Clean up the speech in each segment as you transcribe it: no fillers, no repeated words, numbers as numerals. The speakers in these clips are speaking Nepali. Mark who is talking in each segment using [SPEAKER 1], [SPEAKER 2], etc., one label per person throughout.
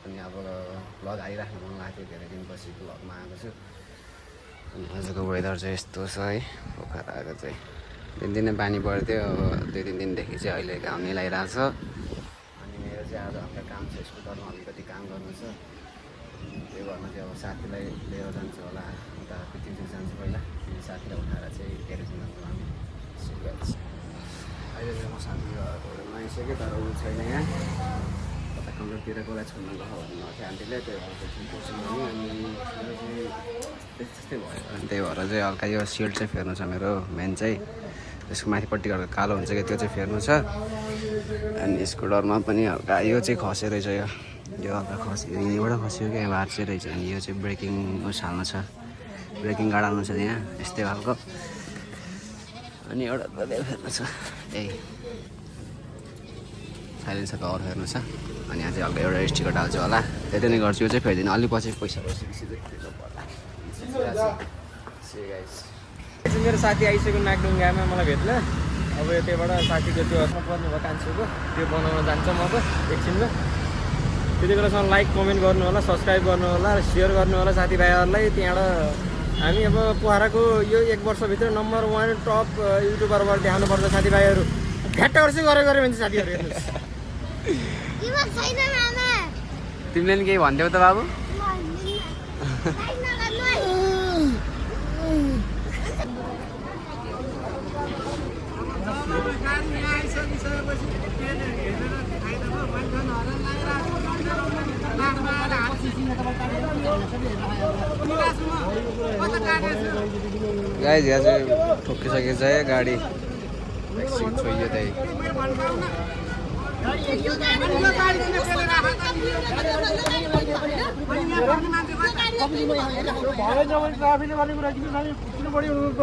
[SPEAKER 1] पनि अब भ्लग हालिराख्नु मन लाग्थ्यो धेरै दिनपछि भ्लगमा आएको छु अनि आजको वेदर चाहिँ यस्तो छ है पोखराको चाहिँ दिनदिनै पानी पर्थ्यो अब 2-3 दिनदेखि चाहिँ अहिले घाम मिलाइरहेको छ अनि मेरो चाहिँ आज हल्का काम छ स्कुटरमा अलिकति काम गर्नु छ त्यो भरमा चाहिँ अब साथीलाई लिएर जान्छु होला उता पिटिङ जान्छु पहिला अनि साथीलाई उठाएर चाहिँ ग्यारेजमा जान्छु हामी अहिले चाहिँ म साथीहरूमा आइसकेँ तर ऊ छैन यहाँ कता कम्प्युटरतिर कसलाई छोड्न गएको भन्नु थियो आन्टीले त्यही भएर चाहिँ पर्छौँ भने अनि त्यस्तै भयो अनि त्यही भएर चाहिँ हल्का यो सिल्ड चाहिँ फेर्नु छ मेरो मेन चाहिँ त्यसको माथिपट्टिको कालो हुन्छ कि त्यो चाहिँ फेर्नु छ अनि स्कुटरमा पनि हल्का यो चाहिँ खसे रहेछ यो हल्का खस्यो यहीँबाट खस्यो क्या भार चाहिँ रहेछ अनि यो चाहिँ ब्रेकिङ उस हाल्नु छ ब्रेकिङ गार्ड हाल्नु छ यहाँ यस्तै खालको अनि एउटा फेर्नु छ यही साइलेन्सर कभर फेर्नु छ अनि यहाँ चाहिँ हल्का एउटा स्टिकर डाल्छु होला त्यति नै गर्छु यो चाहिँ फेरिदिनु अलिक पछि पैसा
[SPEAKER 2] मेरो साथी आइसक्यो नागडुङ्गामा मलाई भेट्न अब यतैबाट साथीको त्यो पर्ने भयो कान्छुको त्यो बनाउन जान्छ म अब एकछिनमा त्यति बेलासम्म लाइक कमेन्ट गर्नु होला सब्सक्राइब गर्नु होला सेयर गर्नु होला साथीभाइहरूलाई त्यहाँबाट हामी अब पोखराको यो 1 वर्षभित्र नम्बर 1 टप युट्युबरबाट देखाउनु पर्छ साथीभाइहरू घ्याटहरू चाहिँ गरे भने साथीहरू हेर्नुहोस्
[SPEAKER 1] तिमीले नि केही भन्थ्यौ त बाबु गाइस यहाँ चाहिँ ठोकिसकेको छ है गाडी एकछिन छोइयो त्यही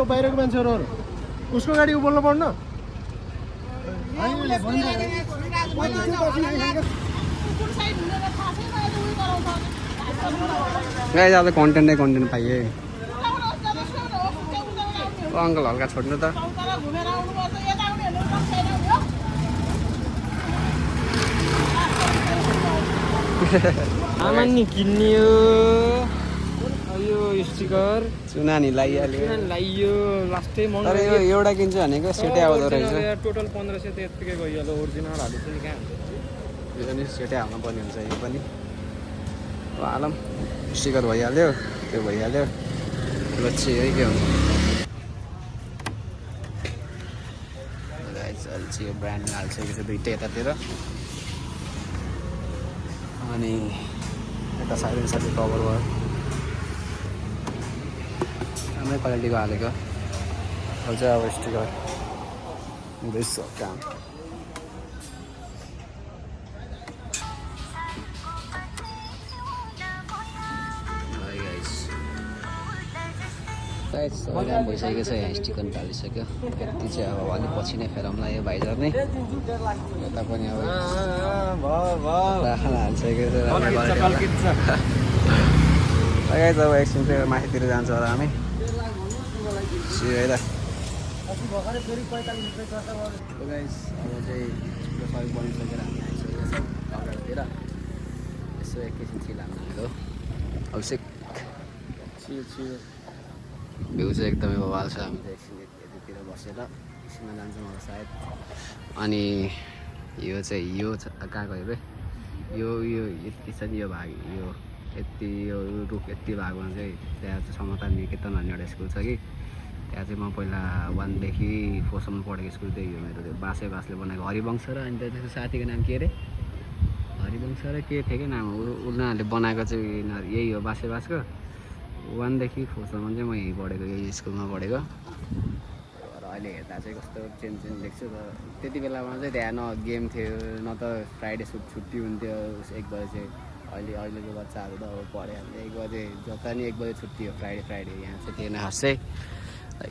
[SPEAKER 2] बाहिरको मान्छेहरू उसको गाडी बोल्नु पर्न
[SPEAKER 1] गाइस अब कन्टेन्ट पाइए अङ्कल हल्का छोड्नु त
[SPEAKER 2] आमा नि किन्ने यो स्टिकर
[SPEAKER 1] चुना नि
[SPEAKER 2] लाइयो लास्टै
[SPEAKER 1] तर यो एउटा किन्छु भनेको सेटै आउँदो रहेछ
[SPEAKER 2] टोटल 1500 त यतिकै गइहाल्यो ओरिजिनल हाल्नु चाहिँ कहाँ हुन्छ
[SPEAKER 1] यो पनि सेटै हाल्नु पर्ने हुन्छ यो पनि अब हालौँ स्टिकर भइहाल्यो त्यो भइहाल्यो लच्छी है के हुन्छ चाहिँ यो ब्रान्ड हालिसकेको छ दुइटै यतातिर अनि यता साइलेन्सरले कभर भयो राम्रै क्वालिटीको हालेको अब चाहिँ अब स्टिकर हुँदैछ काम भइसकेको छ यहाँ स्टिकर हालिसक्यो यति चाहिँ अब अलिक पछि नै फेराउँला यो भाइजर नै यता पनि अब हालिसकेको छ अब एकछिन चाहिँ माथितिर जान्छ होला हामी है त गाइस अब चाहिँ सबै बनिसकेर हामी आइसकेको छ कलरतिर यसो एकैछिन चिल हाल्नु हो अभिषेक भ्यू चाहिँ एकदमै बवाल छ हामी चाहिँ एकछिन यतातिर बसेर एकछिनमा जान्छौँ होला सायद अनि यो चाहिँ यो कहाँ गयो बे यो यति छ नि यो भाग यो यति यो रुख यति भागमा चाहिँ त्यहाँ चाहिँ समता निकेतन भन्ने एउटा स्कुल छ कि त्यहाँ चाहिँ म पहिला 1 देखि 4 सम्म पढेको स्कुल त्यही हो मेरो त्यो बाँसले बनाएको हरिवंश र अनि त्यसको साथीको नाम के अरे हरिवंश र के थियो कि नाम उनीहरूले बनाएको चाहिँ यही हो बाँसको 1 देखि 4 सम्म चाहिँ म यहीँ पढेको यही स्कुलमा पढेको र अहिले हेर्दा चाहिँ कस्तो चेन्ज देख्छु र त्यति बेलामा चाहिँ त्यहाँ न गेम थियो न त फ्राइडे छुट्टी हुन्थ्यो 1 बजे चाहिँ अहिलेको बच्चाहरू त अब पढिहाल्छ 1 बजे जता नि 1 बजे छुट्टी हो फ्राइडे यहाँ चाहिँ थिएन खास चाहिँ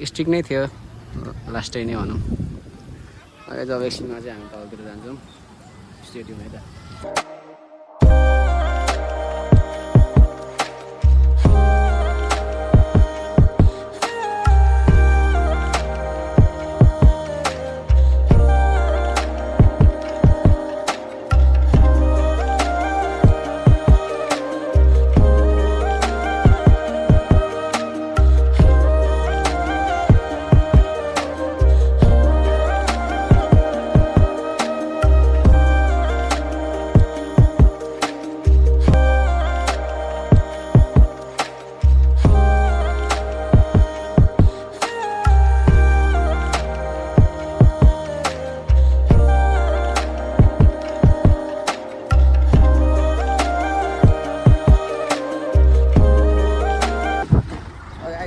[SPEAKER 1] स्ट्रिक नै थियो लास्टै नै भनौँ अहिले जब एकछिनमा चाहिँ हामी तलतिर जान्छौँ स्टेडियम है त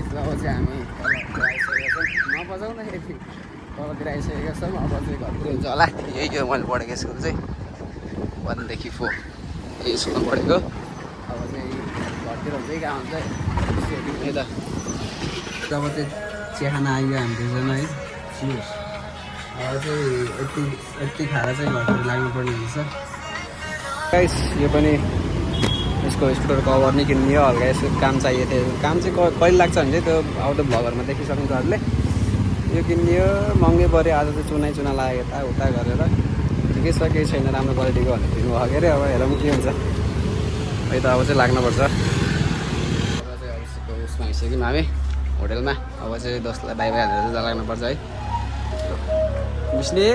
[SPEAKER 1] गाइस अब चाहिँ हामी तलतिर आइसकेका छौँ नबजाउँदाखेरि तलतिर आइसकेका छौँ अब चाहिँ घरतिर हुन्छ होला यही हो मैले पढेको स्कुल चाहिँ 1 देखि 4 यही स्कुलमा पढेको अब चाहिँ घरतिर हुन्छ कहाँ हुन्छ है त अब चाहिँ चिया खाना आइयो हामी दुईजना है अब चाहिँ यति खाएर चाहिँ घरतिर लाग्नुपर्ने हुन्छ गाइस यो पनि यसको स्कुटर कभर नै किन्ने हो हल्का यसको काम चाहिएको थियो काम चाहिँ कहिले लाग्छ भने चाहिँ त्यो आउट भ्लगरमा देखिसक्नु तपाईँहरूले यो किन्ने हो महँगै पऱ्यो आज चाहिँ चुना लाग्यो यताउता गरेर ठिकै छ केही छैन राम्रो क्वालिटीको भनेर दिनुभयो के अरे अब हेरौँ के हुन्छ है त अब चाहिँ लाग्नुपर्छ अब चाहिँ अब उसमा आइसक्यौँ हामी होटेलमा अब चाहिँ 10लाई बाई हालेर चाहिँ लाग्नुपर्छ है विष्णु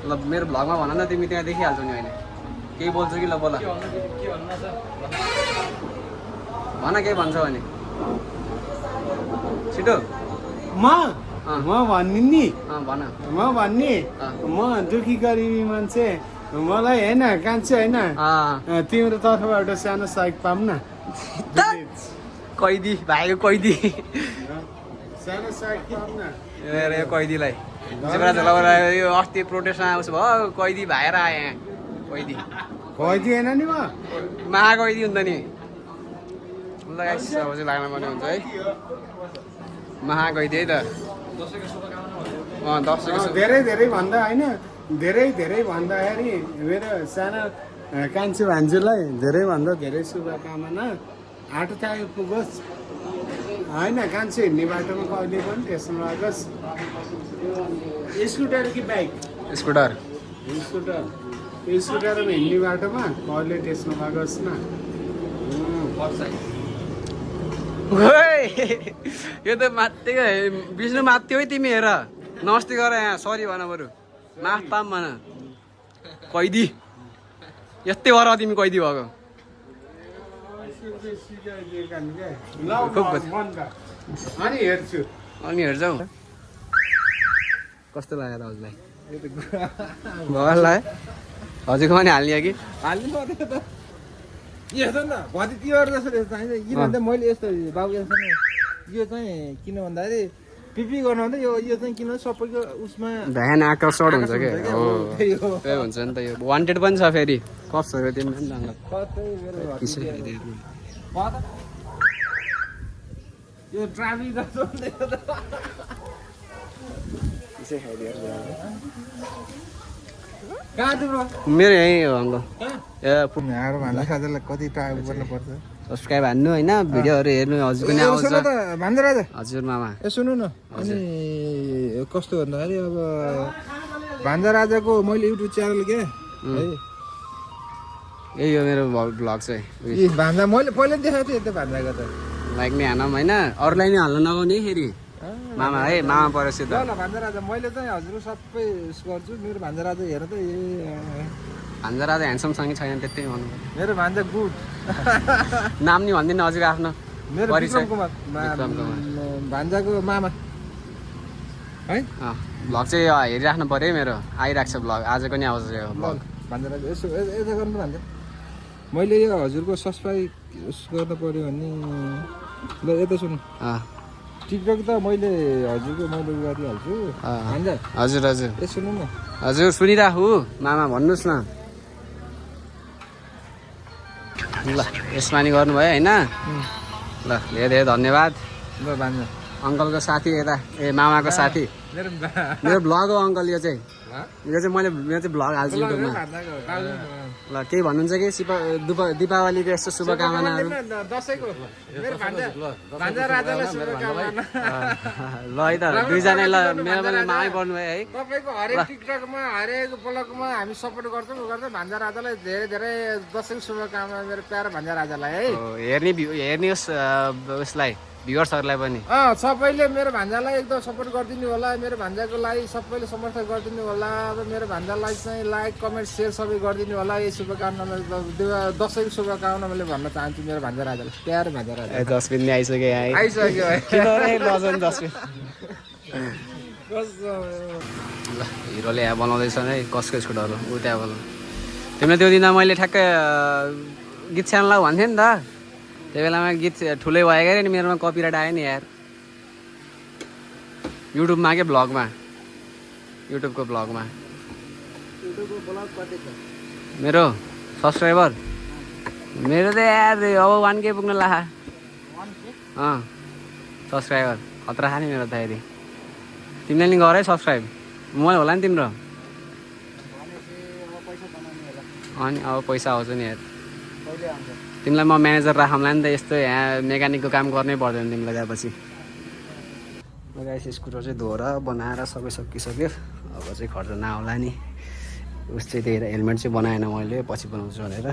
[SPEAKER 1] ल मेरो भ्लगमा भन न तिमी त्यहाँ देखिहाल्छौ नि अहिले केही बोल्छौ कि ल बोल भन के भन्छौ भने छिटो
[SPEAKER 3] म भन्ने नि
[SPEAKER 1] भन
[SPEAKER 3] म भन्ने म दुखी गरिबी मान्छे मलाई होइन कान्छे होइन तिम्रो तर्फबाट सानो सहयोग पाऊँ न
[SPEAKER 1] कैदी भाइको कैदी
[SPEAKER 3] सानो सहयोग पाऊँ न
[SPEAKER 1] यो कैदीलाई यो अस्ति प्रोटेस्टमा आउँछ भयो कैदी भाएर आएँ यहाँ कैदी
[SPEAKER 3] कैदी होइन नि म
[SPEAKER 1] महाकैदी हुन्छ नि ल गाइस अब चाहिँ लाग्न पर्ने हुन्छ है महाकैदी है त
[SPEAKER 3] धेरै भन्दा होइन धेरै भन्दाखेरि मेरो सानो कान्छे भान्जीलाई धेरै शुभकामना आटो चाहिँ पुगोस् होइन कान्छे हिँड्ने बाटोमा कहिले पनि त्यसमा लागोस् स्कुटर कि बाइक स्कुटरमा हिँड्ने बाटोमा कहिले त्यसमा लागोस् न
[SPEAKER 1] यो त मात्तिकै विष्णु मात्यो है तिमी हेर नमस्ते गर यहाँ सरी भन बरु माफ पाम भन कैदी यस्तै भएर तिमी कैदी भएको
[SPEAKER 3] अनि हेर्छु
[SPEAKER 1] अनि हेर्छौ कस्तो लाग्यो त हजुरलाई भगवान् लाग्यो हजुरको पनि हाल्ने कि
[SPEAKER 2] हाल्नु पर्यो त यस्तो न भति तिहार जस्तो चाहिन्छ किन भन्दा मैले यस्तो बाबु यो चाहिँ किन भन्दाखेरि पिपी गर्नु भन्दा यो चाहिँ किन सबैको उसमा
[SPEAKER 1] ध्यान आकर्षण हुन्छ क्या हो त्यही हुन्छ नि त यो वान्टेड पनि छ फेरि कप्सहरू तिमी
[SPEAKER 2] यो ट्राफिक
[SPEAKER 1] मेरो यही हो अङ्कल
[SPEAKER 2] कति टाइम गर्नुपर्छ
[SPEAKER 1] सब्सक्राइब हान्नु होइन भिडियोहरू हेर्नु हजुरको नि आउँछ
[SPEAKER 2] भान्जा राजा
[SPEAKER 1] हजुर मामा
[SPEAKER 2] ए सुन्नु न अनि कस्तो भन्दाखेरि अब भान्जा राजाको मैले युट्युब च्यानल के है
[SPEAKER 1] यही हो मेरो भ्लग चाहिँ
[SPEAKER 2] भान्जा मैले पहिला देखाएको थिएँ त्यो भान्जाको त
[SPEAKER 1] लाइक नि हानौँ होइन अरूलाई नि हाल्नु नगाउने फेरि मामा है मामा परेपछि त
[SPEAKER 2] ल भान्जा राजा मैले चाहिँ हजुरको सबै गर्छु मेरो भान्जा राजा हेर त
[SPEAKER 1] भान्जा राजा ह्यान्डसमसँगै छैन त्यति भन्नु
[SPEAKER 2] मेरो भान्जा गुड
[SPEAKER 1] नाम नि भनिदिनु हजुरको आफ्नो
[SPEAKER 2] मेरो विक्रम कुमार भान्जाको मामा है
[SPEAKER 1] भ्लग चाहिँ हेरिराख्नु पऱ्यो है मेरो आइरहेको छ भ्लग आजको नि आउँछ यो भ्लग
[SPEAKER 2] भान्जा राजा यसो यता गर्नु भान्जा मैले यो हजुरको सब्सक्राइब गर्नु पऱ्यो भने ल यता सुन्नु टिकटक त मैले हजुरको मैले गरिहाल्छु भान्जा
[SPEAKER 1] हजुर हजुर
[SPEAKER 2] ए सुन्नु न
[SPEAKER 1] हजुर सुनिराखु मामा भन्नुहोस् न ल यसमा नि गर्नुभयो होइन ल धेरै धेरै धन्यवाद
[SPEAKER 2] ल भान्जा
[SPEAKER 1] अङ्कलको साथी यता ए मामाको साथी मेरो भ्लग हो अङ्कल यो चाहिँ मेरो चाहिँ भ्लग हाल्छु युट्युबमा ल केही भन्नुहुन्छ कि दीपावलीको यस्तो शुभकामनाहरू ल है त दुईजना ल मेरो पनि मामै पर्नुभयो है
[SPEAKER 2] तपाईँको हरेक टिकटकमा हरेक ब्लगमा हामी सपोर्ट गर्छौँ भान्जा राजालाई धेरै धेरै दसैँको शुभकामना मेरो प्यारो भान्जा राजालाई है
[SPEAKER 1] हेर्ने उसलाई भ्युअर्सहरूलाई पनि
[SPEAKER 2] सबैले मेरो भान्जालाई एकदम सपोर्ट गरिदिनु होला मेरो भान्जाको लागि सबैले समर्थन गरिदिनु होला अब मेरो भान्जालाई चाहिँ लाइक कमेन्ट सेयर सबै गरिदिनु होला यही शुभकामना दसैँको शुभकामना मैले भन्न चाहन्छु मेरो भान्जा राजालाई प्यारो भान्जा राजा
[SPEAKER 1] डस्टबिन नि आइसक्यो
[SPEAKER 2] आइसक्यो
[SPEAKER 1] ल हिरोले यहाँ बनाउँदैछ है कसको स्कुटरहरू ऊ त्यहाँ बनाउनु तिमीले त्यो दिन मैले ठ्याक्कै गीत च्यानल भन्थेँ नि त त्यो बेलामा गीत ठुलै भयो क्या नि मेरोमा कपिराइट आयो नि यार युट्युबमा के ब्लगमा युट्युबको ब्लगमा
[SPEAKER 2] युट्युबको ब्लग कति छ
[SPEAKER 1] मेरो सब्सक्राइबर मेरो त यार अब 1K पुग्न लाहा
[SPEAKER 2] 1K
[SPEAKER 1] सब्सक्राइबर खतरा खाने मेरो त यदि तिमीले नि गर है सब्सक्राइब मलाई होला नि तिम्रो
[SPEAKER 2] भनेपछि अब पैसा कमाउने होला
[SPEAKER 1] अनि अब पैसा आउँछ नि यार
[SPEAKER 2] कहिले आउँछ
[SPEAKER 1] तिमीलाई म म्यानेजर राखौँला नि त यस्तो यहाँ मेकानिकको काम गर्नै पर्दैन तिमीलाई त्यहाँपछि गाइस स्कुटर चाहिँ धोएर बनाएर सबै सकिसक्यो अब चाहिँ खर्च नआउला नि उस चाहिँ त्यही हेलमेट चाहिँ बनाएन मैले पछि बनाउँछु भनेर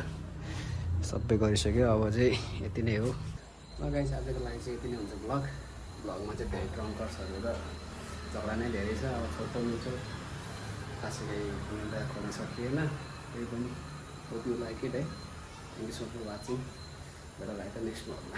[SPEAKER 1] सबै गरिसक्यो अब चाहिँ यति नै हो ल गाइस आजको लागि चाहिँ यति नै हुन्छ भ्लगमा चाहिँ धेरै ड्रङ्कर्सहरू र झगडा नै धेरै छ अब छोटो मिठो खासै केही कमेन्ट खोल्न सकिएन त्यही पनि होप यु लाइक इट है thank you so much for watching better like the next भ्लगमा